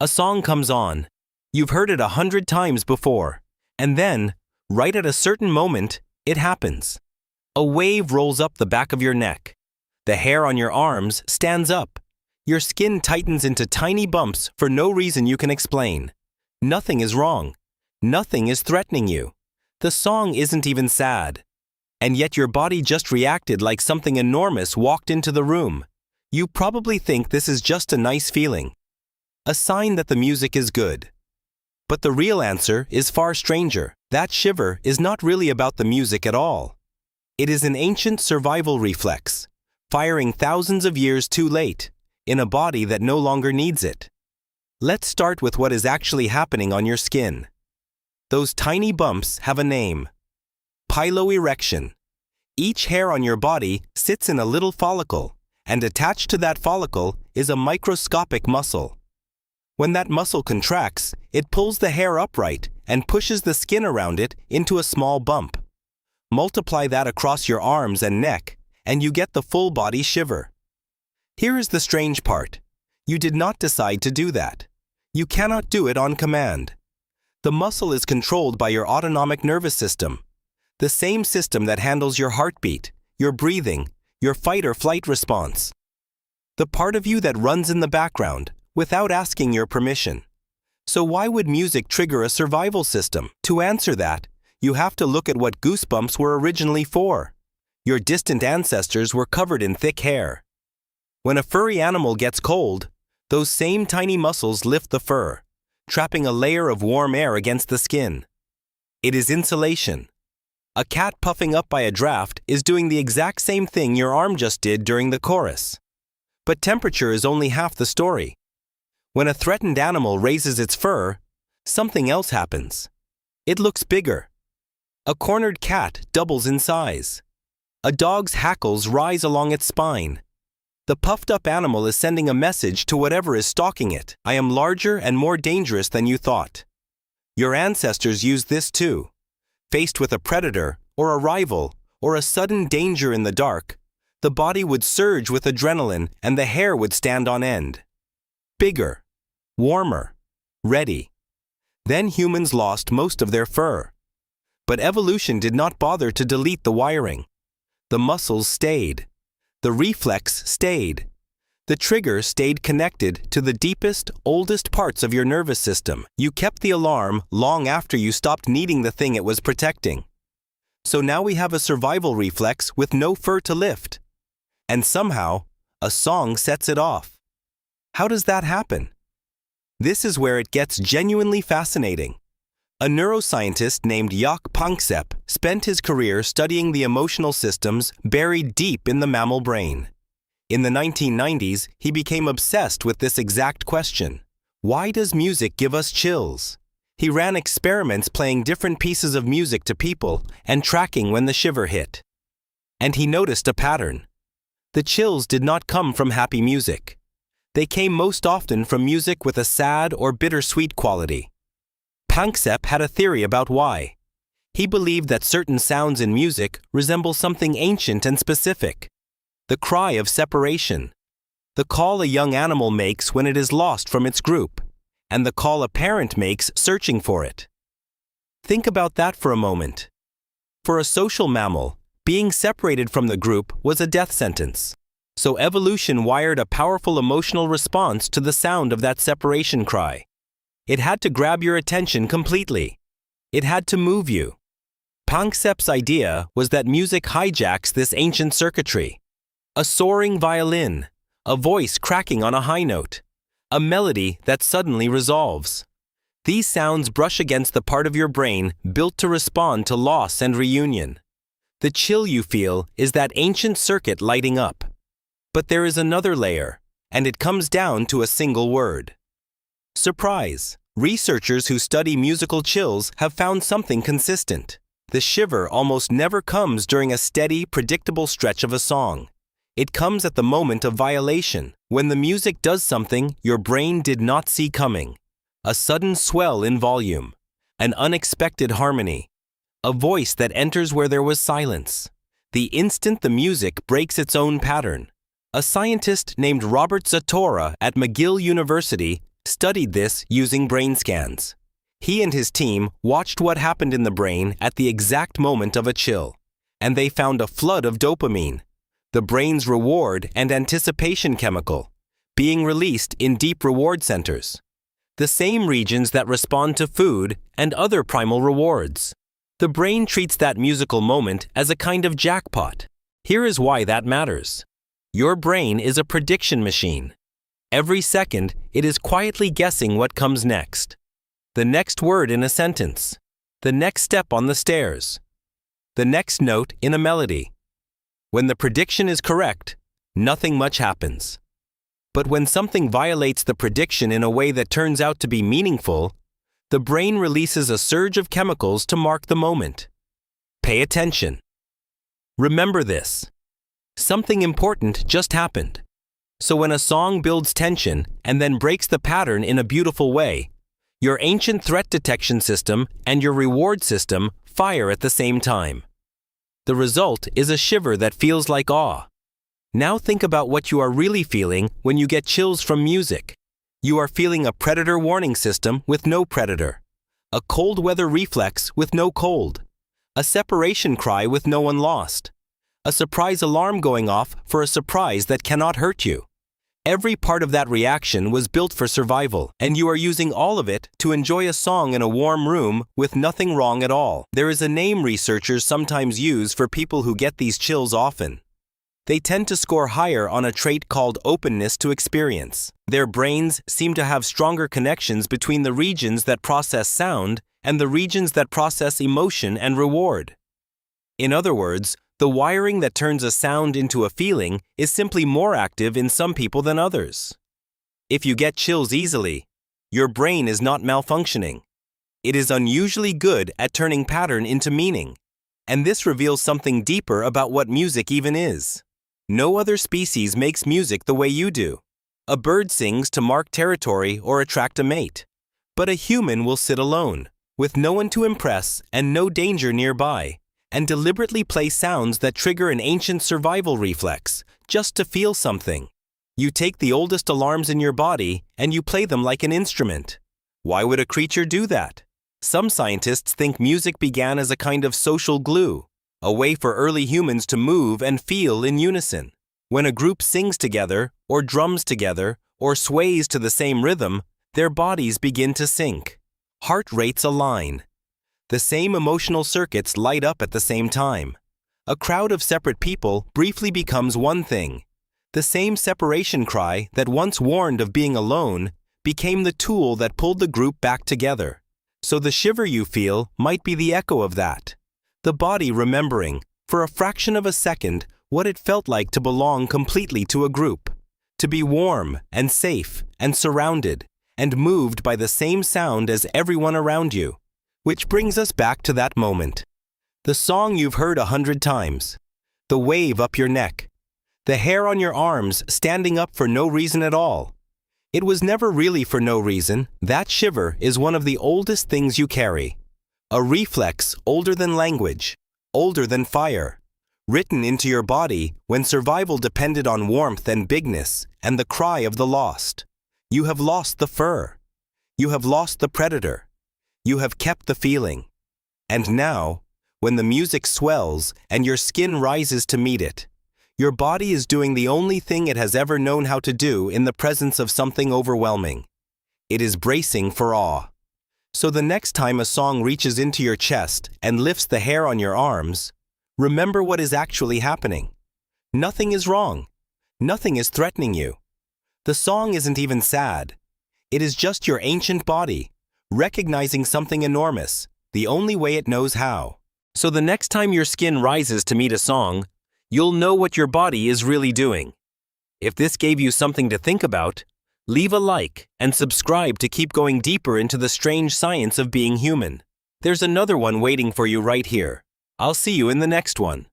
A song comes on. You've heard it 100 times before. And then, right at a certain moment, it happens. A wave rolls up the back of your neck. The hair on your arms stands up. Your skin tightens into tiny bumps for no reason you can explain. Nothing is wrong. Nothing is threatening you. The song isn't even sad. And yet your body just reacted like something enormous walked into the room. You probably think this is just a nice feeling. A sign that the music is good. But the real answer is far stranger. That shiver is not really about the music at all. It is an ancient survival reflex, firing thousands of years too late, in a body that no longer needs it. Let's start with what is actually happening on your skin. Those tiny bumps have a name. Piloerection. Each hair on your body sits in a little follicle, and attached to that follicle is a microscopic muscle. When that muscle contracts, it pulls the hair upright and pushes the skin around it into a small bump. Multiply that across your arms and neck, and you get the full body shiver. Here is the strange part. You did not decide to do that. You cannot do it on command. The muscle is controlled by your autonomic nervous system, the same system that handles your heartbeat, your breathing, your fight or flight response. The part of you that runs in the background, without asking your permission. So why would music trigger a survival system? To answer that, you have to look at what goosebumps were originally for. Your distant ancestors were covered in thick hair. When a furry animal gets cold, those same tiny muscles lift the fur, trapping a layer of warm air against the skin. It is insulation. A cat puffing up by a draft is doing the exact same thing your arm just did during the chorus. But temperature is only half the story. When a threatened animal raises its fur, something else happens. It looks bigger. A cornered cat doubles in size. A dog's hackles rise along its spine. The puffed-up animal is sending a message to whatever is stalking it. I am larger and more dangerous than you thought. Your ancestors used this too. Faced with a predator, or a rival, or a sudden danger in the dark, the body would surge with adrenaline and the hair would stand on end. Bigger, warmer, ready. Then humans lost most of their fur. But evolution did not bother to delete the wiring. The muscles stayed. The reflex stayed. The trigger stayed connected to the deepest, oldest parts of your nervous system. You kept the alarm long after you stopped needing the thing it was protecting. So now we have a survival reflex with no fur to lift. And somehow, a song sets it off. How does that happen? This is where it gets genuinely fascinating. A neuroscientist named Jaak Panksepp spent his career studying the emotional systems buried deep in the mammal brain. In the 1990s, he became obsessed with this exact question. Why does music give us chills? He ran experiments playing different pieces of music to people and tracking when the shiver hit. And he noticed a pattern. The chills did not come from happy music. They came most often from music with a sad or bittersweet quality. Panksepp had a theory about why. He believed that certain sounds in music resemble something ancient and specific. The cry of separation. The call a young animal makes when it is lost from its group, and the call a parent makes searching for it. Think about that for a moment. For a social mammal, being separated from the group was a death sentence. So evolution wired a powerful emotional response to the sound of that separation cry. It had to grab your attention completely. It had to move you. Panksepp's idea was that music hijacks this ancient circuitry. A soaring violin, a voice cracking on a high note, a melody that suddenly resolves. These sounds brush against the part of your brain built to respond to loss and reunion. The chill you feel is that ancient circuit lighting up. But there is another layer, and it comes down to a single word. Surprise! Researchers who study musical chills have found something consistent. The shiver almost never comes during a steady, predictable stretch of a song. It comes at the moment of violation, when the music does something your brain did not see coming. A sudden swell in volume, an unexpected harmony, a voice that enters where there was silence. The instant the music breaks its own pattern. A scientist named Robert Zatora at McGill University studied this using brain scans. He and his team watched what happened in the brain at the exact moment of a chill, and they found a flood of dopamine, the brain's reward and anticipation chemical, being released in deep reward centers, the same regions that respond to food and other primal rewards. The brain treats that musical moment as a kind of jackpot. Here is why that matters. Your brain is a prediction machine. Every second, it is quietly guessing what comes next. The next word in a sentence, the next step on the stairs, the next note in a melody. When the prediction is correct, nothing much happens. But when something violates the prediction in a way that turns out to be meaningful, the brain releases a surge of chemicals to mark the moment. Pay attention. Remember this. Something important just happened. So when a song builds tension and then breaks the pattern in a beautiful way, your ancient threat detection system and your reward system fire at the same time. The result is a shiver that feels like awe. Now think about what you are really feeling when you get chills from music. You are feeling a predator warning system with no predator, a cold weather reflex with no cold, a separation cry with no one lost, a surprise alarm going off for a surprise that cannot hurt you. Every part of that reaction was built for survival, and you are using all of it to enjoy a song in a warm room with nothing wrong at all. There is a name researchers sometimes use for people who get these chills often. They tend to score higher on a trait called openness to experience. Their brains seem to have stronger connections between the regions that process sound and the regions that process emotion and reward. In other words, the wiring that turns a sound into a feeling is simply more active in some people than others. If you get chills easily, your brain is not malfunctioning. It is unusually good at turning pattern into meaning, and this reveals something deeper about what music even is. No other species makes music the way you do. A bird sings to mark territory or attract a mate, but a human will sit alone, with no one to impress and no danger nearby, and deliberately play sounds that trigger an ancient survival reflex, just to feel something. You take the oldest alarms in your body and you play them like an instrument. Why would a creature do that? Some scientists think music began as a kind of social glue, a way for early humans to move and feel in unison. When a group sings together, or drums together, or sways to the same rhythm, their bodies begin to sync. Heart rates align. The same emotional circuits light up at the same time. A crowd of separate people briefly becomes one thing. The same separation cry that once warned of being alone became the tool that pulled the group back together. So the shiver you feel might be the echo of that. The body remembering, for a fraction of a second, what it felt like to belong completely to a group. To be warm and safe and surrounded and moved by the same sound as everyone around you. Which brings us back to that moment. The song you've heard 100 times. The wave up your neck. The hair on your arms standing up for no reason at all. It was never really for no reason. That shiver is one of the oldest things you carry. A reflex older than language, older than fire. Written into your body when survival depended on warmth and bigness and the cry of the lost. You have lost the fur. You have lost the predator. You have kept the feeling. And now, when the music swells and your skin rises to meet it, your body is doing the only thing it has ever known how to do in the presence of something overwhelming. It is bracing for awe. So the next time a song reaches into your chest and lifts the hair on your arms, remember what is actually happening. Nothing is wrong. Nothing is threatening you. The song isn't even sad. It is just your ancient body, recognizing something enormous, the only way it knows how. So the next time your skin rises to meet a song, you'll know what your body is really doing. If this gave you something to think about, leave a like and subscribe to keep going deeper into the strange science of being human. There's another one waiting for you right here. I'll see you in the next one.